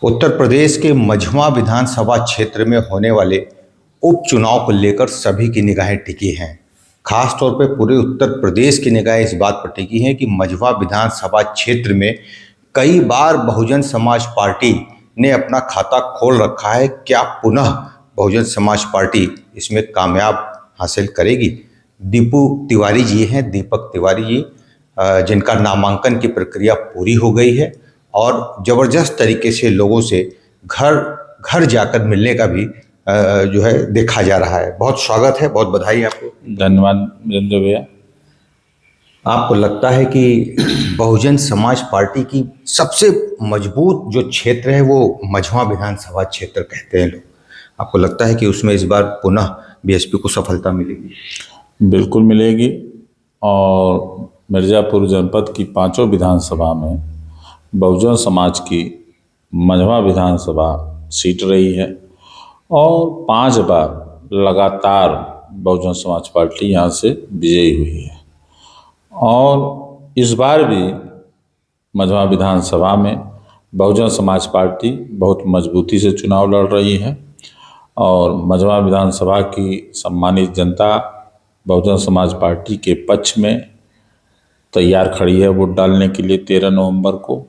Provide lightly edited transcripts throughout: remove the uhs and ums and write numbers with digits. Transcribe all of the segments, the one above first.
उत्तर प्रदेश के मझवा विधानसभा क्षेत्र में होने वाले उपचुनाव को लेकर सभी की निगाहें टिकी हैं। खास तौर पर पूरे उत्तर प्रदेश की निगाहें इस बात पर टिकी हैं कि मझवा विधानसभा क्षेत्र में कई बार बहुजन समाज पार्टी ने अपना खाता खोल रखा है। क्या पुनः बहुजन समाज पार्टी इसमें कामयाब हासिल करेगी? दीपू तिवारी जी हैं, दीपक तिवारी जी, जिनका नामांकन की प्रक्रिया पूरी हो गई है और ज़बरदस्त तरीके से लोगों से घर घर जाकर मिलने का भी जो है देखा जा रहा है। बहुत स्वागत है, बहुत बधाई आपको। धन्यवाद वीरेंद्र भैया। आपको लगता है कि बहुजन समाज पार्टी की सबसे मजबूत जो क्षेत्र है वो मझवा विधानसभा क्षेत्र कहते हैं लोग, आपको लगता है कि उसमें इस बार पुनः बीएसपी को सफलता मिलेगी? बिल्कुल मिलेगी। और मिर्ज़ापुर जनपद की 5 विधानसभा में बहुजन समाज की मझवा विधानसभा सीट रही है और 5 बार लगातार बहुजन समाज पार्टी यहाँ से विजयी हुई है। और इस बार भी मझवा विधानसभा में बहुजन समाज पार्टी बहुत मजबूती से चुनाव लड़ रही है और मझवा विधानसभा की सम्मानित जनता बहुजन समाज पार्टी के पक्ष में तैयार खड़ी है वोट डालने के लिए 13 नवंबर को।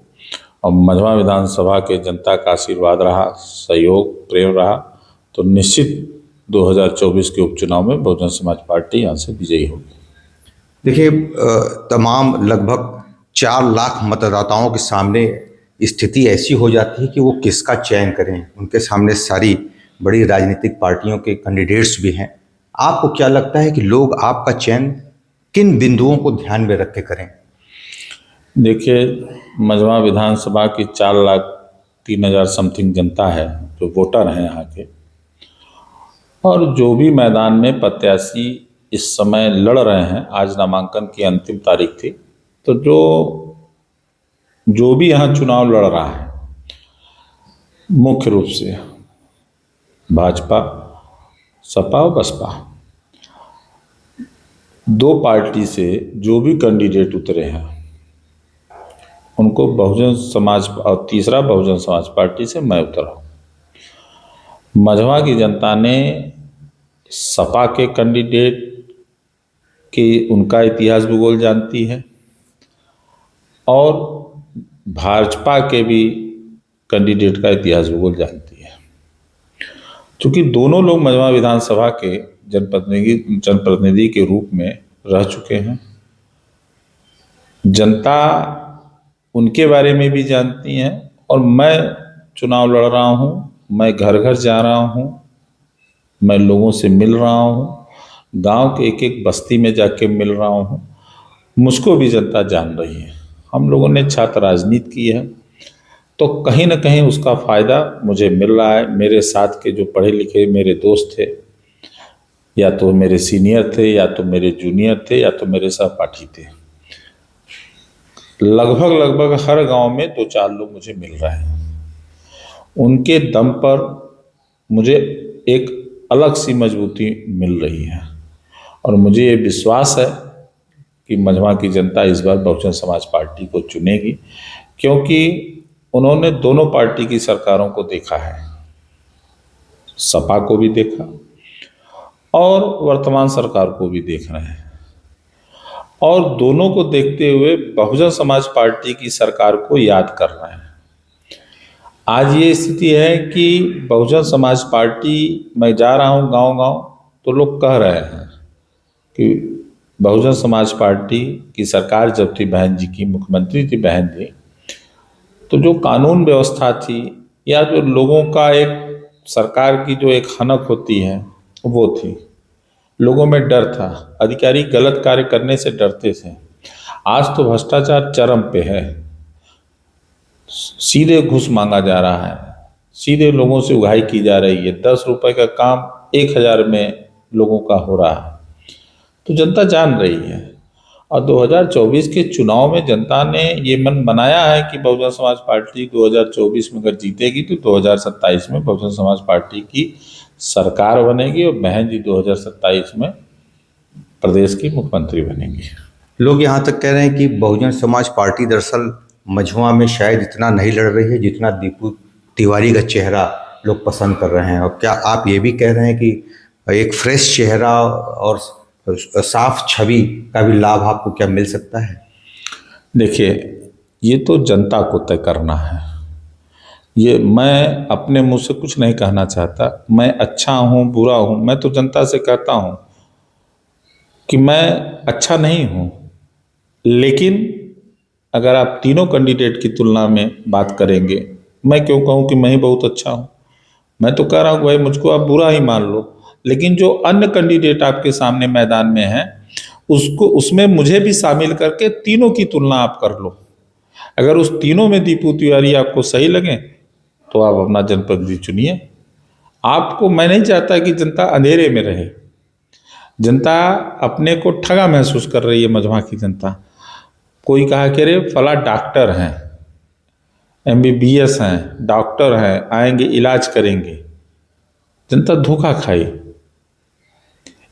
और मझवा विधानसभा के जनता का आशीर्वाद रहा, सहयोग, प्रेम रहा तो निश्चित 2024 के उपचुनाव में बहुजन समाज पार्टी यहाँ से विजयी होगी। देखिए, तमाम लगभग 4 लाख मतदाताओं के सामने स्थिति ऐसी हो जाती है कि वो किसका चयन करें। उनके सामने सारी बड़ी राजनीतिक पार्टियों के कैंडिडेट्स भी हैं। आपको क्या लगता है कि लोग आपका चयन किन बिंदुओं को ध्यान में रख के करें? देखिए, मझवा विधानसभा की 4,03,000 समथिंग जनता है जो वोटर हैं यहाँ के, और जो भी मैदान में प्रत्याशी इस समय लड़ रहे हैं, आज नामांकन की अंतिम तारीख थी, तो जो भी यहाँ चुनाव लड़ रहा है मुख्य रूप से भाजपा, सपा और बसपा, 2 पार्टी से जो भी कैंडिडेट उतरे हैं उनको बहुजन समाज और तीसरा बहुजन समाज पार्टी से मैं उतरा हूँ। मझवा की जनता ने सपा के कैंडिडेट की उनका इतिहास भूगोल जानती है और भाजपा के भी कैंडिडेट का इतिहास भूगोल जानती है। क्योंकि दोनों लोग मझवा विधानसभा के जनप्रतिनिधि के रूप में रह चुके हैं, जनता उनके बारे में भी जानती है। और मैं चुनाव लड़ रहा हूँ, मैं घर घर जा रहा हूँ, मैं लोगों से मिल रहा हूँ, गांव के एक एक बस्ती में जाके मिल रहा हूँ, मुझको भी जनता जान रही है। हम लोगों ने छात्र राजनीति की है तो कहीं ना कहीं उसका फ़ायदा मुझे मिल रहा है। मेरे साथ के जो पढ़े लिखे मेरे दोस्त थे, या तो मेरे सीनियर थे, या तो मेरे जूनियर थे, या तो मेरे सहपाठी थे, लगभग हर गांव में 2-4 लोग मुझे मिल रहे हैं। उनके दम पर मुझे एक अलग सी मजबूती मिल रही है और मुझे ये विश्वास है कि मझवा की जनता इस बार बहुजन समाज पार्टी को चुनेगी, क्योंकि उन्होंने दोनों पार्टी की सरकारों को देखा है, सपा को भी देखा और वर्तमान सरकार को भी देख रहे हैं, और दोनों को देखते हुए बहुजन समाज पार्टी की सरकार को याद कर रहे हैं। आज ये स्थिति है कि बहुजन समाज पार्टी, मैं जा रहा हूँ गांव-गांव तो लोग कह रहे हैं कि बहुजन समाज पार्टी की सरकार जब थी, बहन जी की मुख्यमंत्री थी बहन जी, तो जो कानून व्यवस्था थी या जो लोगों का एक सरकार की जो एक हनक होती है वो थी, लोगों में डर था, अधिकारी गलत कार्य करने से डरते थे। आज तो भ्रष्टाचार चरम पे है, सीधे घूस मांगा जा रहा है, सीधे लोगों से उगाही की जा रही है। 10 रुपए का काम 1000 में लोगों का हो रहा है, तो जनता जान रही है। और 2024 के चुनाव में जनता ने ये मन बनाया है कि बहुजन समाज पार्टी 2024 में अगर जीतेगी तो 2027 में बहुजन समाज पार्टी की सरकार बनेगी और बहन जी 2027 में प्रदेश की मुख्यमंत्री बनेंगी। लोग यहाँ तक कह रहे हैं कि बहुजन समाज पार्टी दरअसल मझवा में शायद इतना नहीं लड़ रही है जितना दीपू तिवारी का चेहरा लोग पसंद कर रहे हैं, और क्या आप ये भी कह रहे हैं कि एक फ्रेश चेहरा और साफ छवि का भी लाभ आपको क्या मिल सकता है? देखिए, ये तो जनता को तय करना है। ये मैं अपने मुंह से कुछ नहीं कहना चाहता। मैं अच्छा हूँ बुरा हूँ, मैं तो जनता से कहता हूँ कि मैं अच्छा नहीं हूँ, लेकिन अगर आप तीनों कैंडिडेट की तुलना में बात करेंगे, मैं क्यों कहूँ कि मैं ही बहुत अच्छा हूँ। मैं तो कह रहा हूँ भाई, मुझको आप बुरा ही मान लो, लेकिन जो अन्य कैंडिडेट आपके सामने मैदान में हैं, उसको उसमें मुझे भी शामिल करके तीनों की तुलना आप कर लो। अगर उस तीनों में दीपू तिवारी आपको सही लगे तो आप अपना जनप्रतिनिधि चुनिए। आपको, मैं नहीं चाहता कि जनता अंधेरे में रहे। जनता अपने को ठगा महसूस कर रही है, मझवा की जनता। कोई कहा कि अरे फला डॉक्टर हैं, एमबीबीएस हैं, डॉक्टर हैं, आएंगे इलाज करेंगे। जनता धोखा खाई।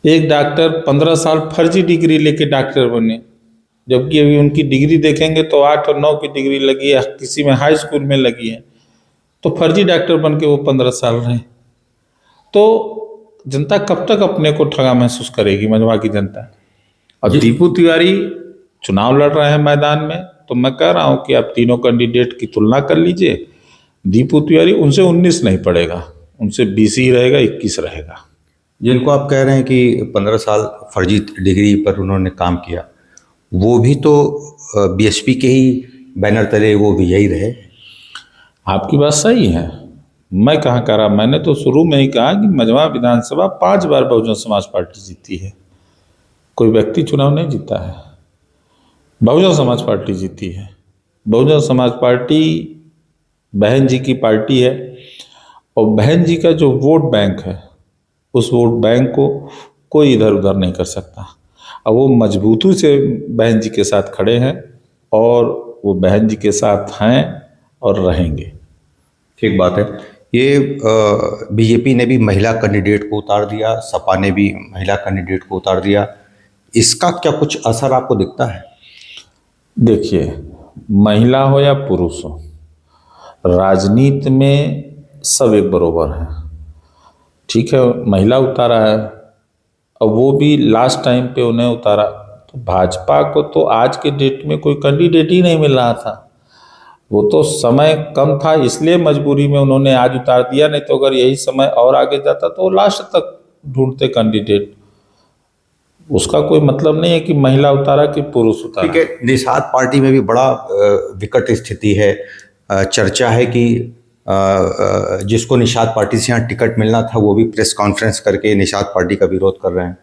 एक डॉक्टर 15 साल फर्जी डिग्री लेके डॉक्टर बने, जबकि अभी उनकी डिग्री देखेंगे तो 8 और 9 की डिग्री लगी है, किसी में हाई स्कूल में लगी है, तो फर्जी डॉक्टर बन के वो 15 साल रहे। तो जनता कब तक अपने को ठगा महसूस करेगी, मझवा की जनता। और दीपू तिवारी चुनाव लड़ रहे हैं मैदान में, तो मैं कह रहा हूं कि आप तीनों कैंडिडेट की तुलना कर लीजिए। दीपू तिवारी उनसे 19 नहीं पड़ेगा, उनसे 20 ही रहेगा, 21 रहेगा। जिनको आप कह रहे हैं कि 15 साल फर्जी डिग्री पर उन्होंने काम किया, वो भी तो बीएसपी के ही बैनर तले वो विजयी रहे। आपकी बात सही है। मैं कहाँ कह रहा, मैंने तो शुरू में ही कहा कि मझवा विधानसभा 5 बार बहुजन समाज पार्टी जीती है। कोई व्यक्ति चुनाव नहीं जीता है, बहुजन समाज पार्टी जीती है। बहुजन समाज पार्टी बहन जी की पार्टी है, और बहन जी का जो वोट बैंक है, उस वोट बैंक को कोई इधर उधर नहीं कर सकता। अब वो मजबूती से बहन जी के साथ खड़े हैं, और वो बहन जी के साथ हैं और रहेंगे। ठीक बात है। ये बीजेपी ने भी महिला कैंडिडेट को उतार दिया, सपा ने भी महिला कैंडिडेट को उतार दिया, इसका क्या कुछ असर आपको दिखता है? देखिए, महिला हो या पुरुष हो, राजनीति में सब एक बरोबर है। ठीक है, महिला उतारा है, और वो भी लास्ट टाइम पे उन्हें उतारा, तो भाजपा को तो आज के डेट में कोई कैंडिडेट ही नहीं मिल रहा था। वो तो समय कम था, इसलिए मजबूरी में उन्होंने आज उतार दिया, नहीं तो अगर यही समय और आगे जाता तो वो लास्ट तक ढूंढते कैंडिडेट। उसका कोई मतलब नहीं है कि महिला उतारा कि पुरुष उतारा। ठीक है, निषाद पार्टी में भी बड़ा विकट स्थिति है। चर्चा है कि जिसको निषाद पार्टी से यहाँ टिकट मिलना था, वो भी प्रेस कॉन्फ्रेंस करके निषाद पार्टी का विरोध कर रहे हैं।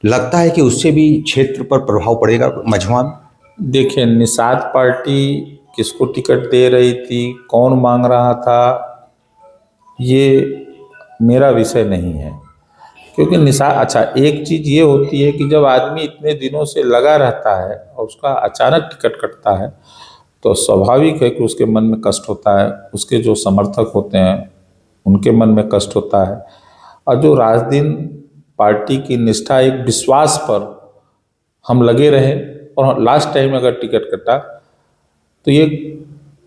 लगता है कि उससे भी क्षेत्र पर प्रभाव पड़ेगा मझवा में? देखिए, निषाद पार्टी किसको टिकट दे रही थी, कौन मांग रहा था, ये मेरा विषय नहीं है। क्योंकि निषाद, अच्छा एक चीज़ ये होती है कि जब आदमी इतने दिनों से लगा रहता है और उसका अचानक टिकट कटता है, तो स्वाभाविक है कि उसके मन में कष्ट होता है, उसके जो समर्थक होते हैं उनके मन में कष्ट होता है। और जो राजदीन पार्टी की निष्ठा, एक विश्वास पर हम लगे रहे, और लास्ट टाइम अगर टिकट कटा तो ये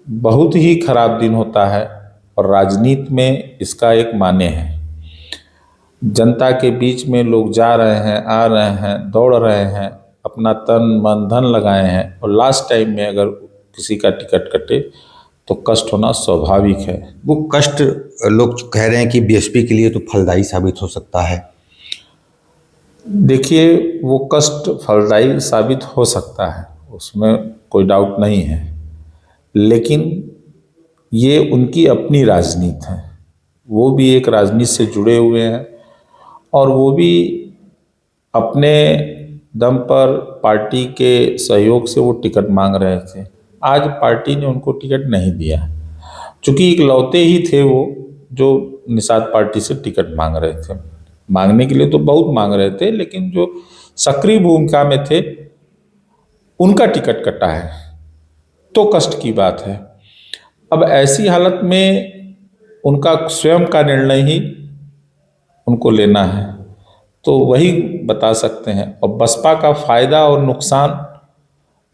बहुत ही खराब दिन होता है। और राजनीति में इसका एक माने है। जनता के बीच में लोग जा रहे हैं, आ रहे हैं, दौड़ रहे हैं, अपना तन मन धन लगाए हैं, और लास्ट टाइम में अगर किसी का टिकट कटे तो कष्ट होना स्वाभाविक है। वो कष्ट लोग कह रहे हैं कि बीएसपी के लिए तो फलदायी साबित हो सकता है। देखिए, वो कष्ट फलदायी साबित हो सकता है, उसमें कोई डाउट नहीं है, लेकिन ये उनकी अपनी राजनीति है। वो भी एक राजनीति से जुड़े हुए हैं, और वो भी अपने दम पर पार्टी के सहयोग से वो टिकट मांग रहे थे। आज पार्टी ने उनको टिकट नहीं दिया, चूँकि इकलौते ही थे वो जो निषाद पार्टी से टिकट मांग रहे थे। मांगने के लिए तो बहुत मांग रहे थे, लेकिन जो सक्रिय भूमिका में थे उनका टिकट कटा है, तो कष्ट की बात है। अब ऐसी हालत में उनका स्वयं का निर्णय ही उनको लेना है, तो वही बता सकते हैं। और बसपा का फायदा और नुकसान,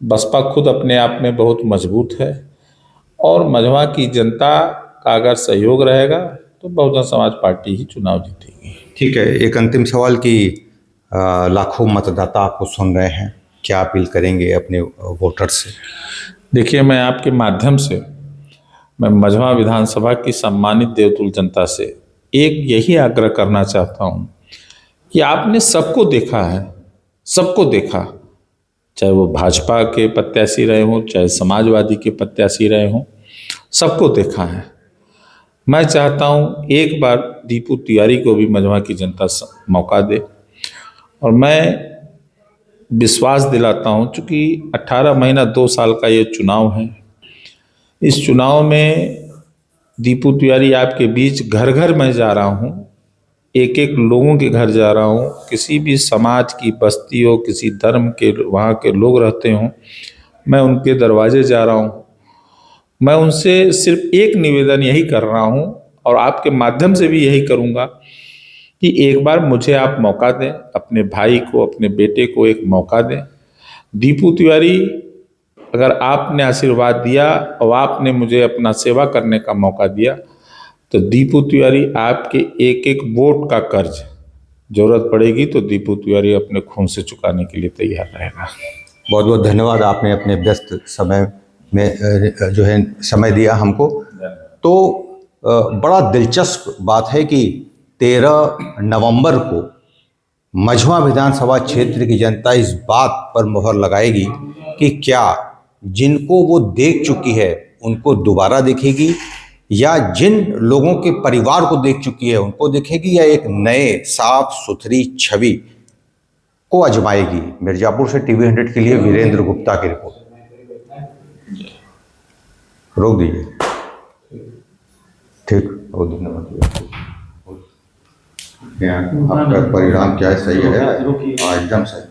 बसपा खुद अपने आप में बहुत मजबूत है, और मझवा की जनता का अगर सहयोग रहेगा तो बहुजन समाज पार्टी ही चुनाव जीतेगी। ठीक है, एक अंतिम सवाल कि लाखों मतदाता आपको सुन रहे हैं, क्या अपील करेंगे अपने वोटर से? देखिए, मैं आपके माध्यम से मैं मझवा विधानसभा की सम्मानित देवतुल जनता से एक यही आग्रह करना चाहता हूँ कि आपने सबको देखा है, सबको देखा, चाहे वो भाजपा के प्रत्याशी रहे हों, चाहे समाजवादी के प्रत्याशी रहे हों, सबको देखा है। मैं चाहता हूँ एक बार दीपू तिवारी को भी मझवा की जनता मौका दे, और मैं विश्वास दिलाता हूँ, चूँकि 18 महीना 2 साल का ये चुनाव है, इस चुनाव में दीपू तिवारी आपके बीच घर घर मैं जा रहा हूँ, एक एक लोगों के घर जा रहा हूँ, किसी भी समाज की बस्ती हो, किसी धर्म के वहाँ के लोग रहते हों, मैं उनके दरवाजे जा रहा हूँ। मैं उनसे सिर्फ एक निवेदन यही कर रहा हूँ, और आपके माध्यम से भी यही करूँगा कि एक बार मुझे आप मौका दें, अपने भाई को, अपने बेटे को एक मौका दें। दीपू तिवारी, अगर आपने आशीर्वाद दिया और आपने मुझे अपना सेवा करने का मौका दिया, तो दीपू तिवारी आपके एक एक वोट का कर्ज जरूरत पड़ेगी तो दीपू तिवारी अपने खून से चुकाने के लिए तैयार रहेगा। बहुत बहुत धन्यवाद, आपने अपने व्यस्त समय में जो है समय दिया हमको। तो बड़ा दिलचस्प बात है कि 13 नवंबर को मझवा विधानसभा क्षेत्र की जनता इस बात पर मुहर लगाएगी कि क्या जिनको वो देख चुकी है उनको दोबारा देखेगी, या जिन लोगों के परिवार को देख चुकी है उनको देखेगी, या एक नए साफ सुथरी छवि को आजमाएगी। मिर्जापुर से टीवी 100 के लिए वीरेंद्र गुप्ता की रिपोर्ट। रोक दीजिए। ठीक, बहुत धन्यवाद। आपका परिणाम क्या है? सही है? एकदम सही।